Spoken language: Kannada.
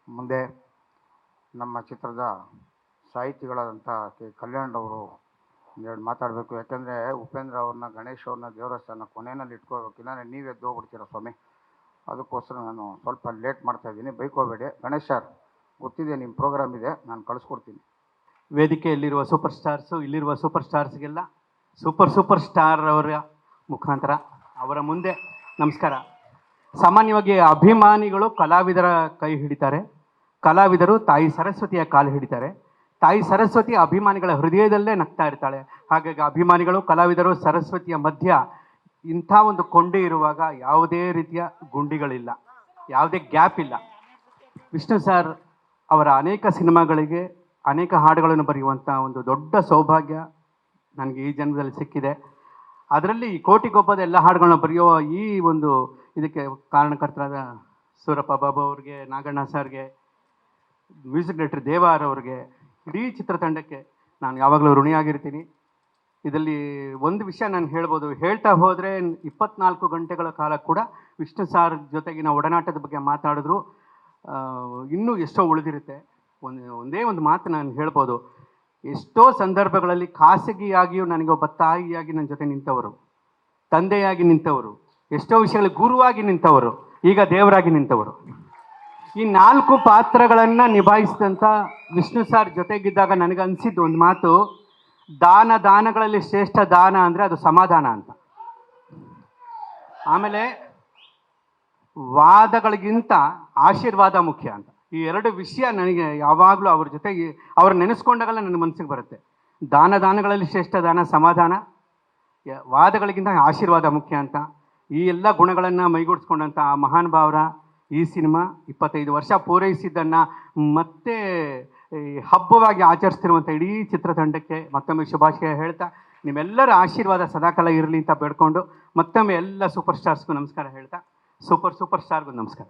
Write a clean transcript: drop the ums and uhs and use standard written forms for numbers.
ಮುಂದೆ ನಮ್ಮ ಚಿತ್ರದ ಸಾಹಿತಿಗಳಾದಂಥ ಕಲ್ಯಾಣ್ರವರು ಒಂದೆರಡು ಮಾತಾಡಬೇಕು. ಯಾಕೆಂದರೆ ಉಪೇಂದ್ರ ಅವ್ರನ್ನ, ಗಣೇಶ್ ಅವ್ರನ್ನ ದೇವರಸ್ಥಾನ ಕೊನೆಯಲ್ಲಿ ಇಟ್ಕೋಬೇಕು. ಇಲ್ಲ ನೀವೇ ಎದ್ದೋಗ್ಬಿಡ್ತೀರ ಸ್ವಾಮಿ. ಅದಕ್ಕೋಸ್ಕರ ನಾನು ಸ್ವಲ್ಪ ಲೇಟ್ ಮಾಡ್ತಾಯಿದ್ದೀನಿ, ಬೈಕೋಬೇಡಿ. ಗಣೇಶ್ ಸರ್, ಗೊತ್ತಿದೆ ನಿಮ್ಮ ಪ್ರೋಗ್ರಾಮ್ ಇದೆ, ನಾನು ಕಳಿಸ್ಕೊಡ್ತೀನಿ. ವೇದಿಕೆಯಲ್ಲಿರುವ ಸೂಪರ್ ಸ್ಟಾರ್ಸು, ಇಲ್ಲಿರುವ ಸೂಪರ್ ಸ್ಟಾರ್ಸ್ಗೆಲ್ಲ ಸೂಪರ್ ಸ್ಟಾರ್ ಅವರ ಮುಖಾಂತರ ಅವರ ಮುಂದೆ ನಮಸ್ಕಾರ. ಸಾಮಾನ್ಯವಾಗಿ ಅಭಿಮಾನಿಗಳು ಕಲಾವಿದರ ಕೈ ಹಿಡಿತಾರೆ, ಕಲಾವಿದರು ತಾಯಿ ಸರಸ್ವತಿಯ ಕಾಲು ಹಿಡಿತಾರೆ. ತಾಯಿ ಸರಸ್ವತಿ ಅಭಿಮಾನಿಗಳ ಹೃದಯದಲ್ಲೇ ನಗ್ತಾ ಇರ್ತಾಳೆ. ಹಾಗಾಗಿ ಅಭಿಮಾನಿಗಳು, ಕಲಾವಿದರು, ಸರಸ್ವತಿಯ ಮಧ್ಯ ಇಂಥ ಒಂದು ಕೊಂಡಿ ಇರುವಾಗ ಯಾವುದೇ ರೀತಿಯ ಗುಂಡಿಗಳಿಲ್ಲ, ಯಾವುದೇ ಗ್ಯಾಪ್ ಇಲ್ಲ. ವಿಷ್ಣು ಸರ್ ಅವರ ಅನೇಕ ಸಿನಿಮಾಗಳಿಗೆ ಅನೇಕ ಹಾಡುಗಳನ್ನು ಬರೆಯುವಂಥ ಒಂದು ದೊಡ್ಡ ಸೌಭಾಗ್ಯ ನನಗೆ ಈ ಜನ್ಮದಲ್ಲಿ ಸಿಕ್ಕಿದೆ. ಅದರಲ್ಲಿ ಕೋಟಿಗೊಬ್ಬದ ಎಲ್ಲ ಹಾಡುಗಳನ್ನ ಬರೆಯುವ ಈ ಒಂದು ಇದಕ್ಕೆ ಕಾರಣಕರ್ತರಾದ ಸೂರಪ್ಪ ಬಾಬು ಅವ್ರಿಗೆ, ನಾಗಣ್ಣ ಸರ್ಗೆ, ಮ್ಯೂಸಿಕ್ ಡೈರೆಕ್ಟರ್ ದೇವಾರ್ ಅವ್ರಿಗೆ, ಇಡೀ ಚಿತ್ರತಂಡಕ್ಕೆ ನಾನು ಯಾವಾಗಲೂ ಋಣಿಯಾಗಿರ್ತೀನಿ. ಇದರಲ್ಲಿ ಒಂದು ವಿಷಯ ನಾನು ಹೇಳ್ಬೋದು, ಹೇಳ್ತಾ ಹೋದರೆ 24 ಗಂಟೆಗಳ ಕಾಲ ಕೂಡ ವಿಷ್ಣು ಸಾರ್ ಜೊತೆಗಿನ ಒಡನಾಟದ ಬಗ್ಗೆ ಮಾತಾಡಿದ್ರು ಇನ್ನೂ ಎಷ್ಟೋ ಉಳಿದಿರುತ್ತೆ. ಒಂದೇ ಒಂದು ಮಾತು ನಾನು ಹೇಳ್ಬೋದು, ಎಷ್ಟೋ ಸಂದರ್ಭಗಳಲ್ಲಿ ಖಾಸಗಿಯಾಗಿಯೂ ನನಗೆ ಒಬ್ಬ ತಾಯಿಯಾಗಿ ನನ್ನ ಜೊತೆ ನಿಂತವರು, ತಂದೆಯಾಗಿ ನಿಂತವರು, ಎಷ್ಟೋ ವಿಷಯಗಳಲ್ಲಿ ಗುರುವಾಗಿ ನಿಂತವರು, ಈಗ ದೇವರಾಗಿ ನಿಂತವರು. ಈ 4 ಪಾತ್ರಗಳನ್ನು ನಿಭಾಯಿಸಿದಂಥ ವಿಷ್ಣು ಸಾರ್ ಜೊತೆಗಿದ್ದಾಗ ನನಗನ್ಸಿದ್ದು ಒಂದು ಮಾತು, ದಾನಗಳಲ್ಲಿ ಶ್ರೇಷ್ಠ ದಾನ ಅಂದರೆ ಅದು ಸಮಾಧಾನ ಅಂತ. ಆಮೇಲೆ ವಾದಗಳಿಗಿಂತ ಆಶೀರ್ವಾದ ಮುಖ್ಯ ಅಂತ. ಈ 2 ವಿಷಯ ನನಗೆ ಯಾವಾಗಲೂ ಅವ್ರ ಜೊತೆಗೆ ಅವ್ರು ನೆನೆಸ್ಕೊಂಡಾಗಲ್ಲ ನನ್ನ ಮನಸ್ಸಿಗೆ ಬರುತ್ತೆ. ದಾನಗಳಲ್ಲಿ ಶ್ರೇಷ್ಠ ದಾನ ಸಮಾಧಾನ, ವಾದಗಳಿಗಿಂತ ಆಶೀರ್ವಾದ ಮುಖ್ಯ ಅಂತ. ಈ ಎಲ್ಲ ಗುಣಗಳನ್ನು ಮೈಗೂಡಿಸ್ಕೊಂಡಂಥ ಆ ಮಹಾನ್ ಭಾವರ ಈ ಸಿನಿಮಾ 25 ವರ್ಷ ಪೂರೈಸಿದ್ದನ್ನು ಮತ್ತೆ ಹಬ್ಬವಾಗಿ ಆಚರಿಸ್ತಿರುವಂಥ ಇಡೀ ಚಿತ್ರತಂಡಕ್ಕೆ ಮತ್ತೊಮ್ಮೆ ಶುಭಾಶಯ ಹೇಳ್ತಾ, ನಿಮ್ಮೆಲ್ಲರ ಆಶೀರ್ವಾದ ಸದಾಕಾಲ ಇರಲಿ ಅಂತ ಬೇಡ್ಕೊಂಡು ಮತ್ತೊಮ್ಮೆ ಎಲ್ಲ ಸೂಪರ್ ಸ್ಟಾರ್ಸ್ಗೂ ನಮಸ್ಕಾರ ಹೇಳ್ತಾ, ಸೂಪರ್ ಸ್ಟಾರ್ಗೂ ನಮಸ್ಕಾರ.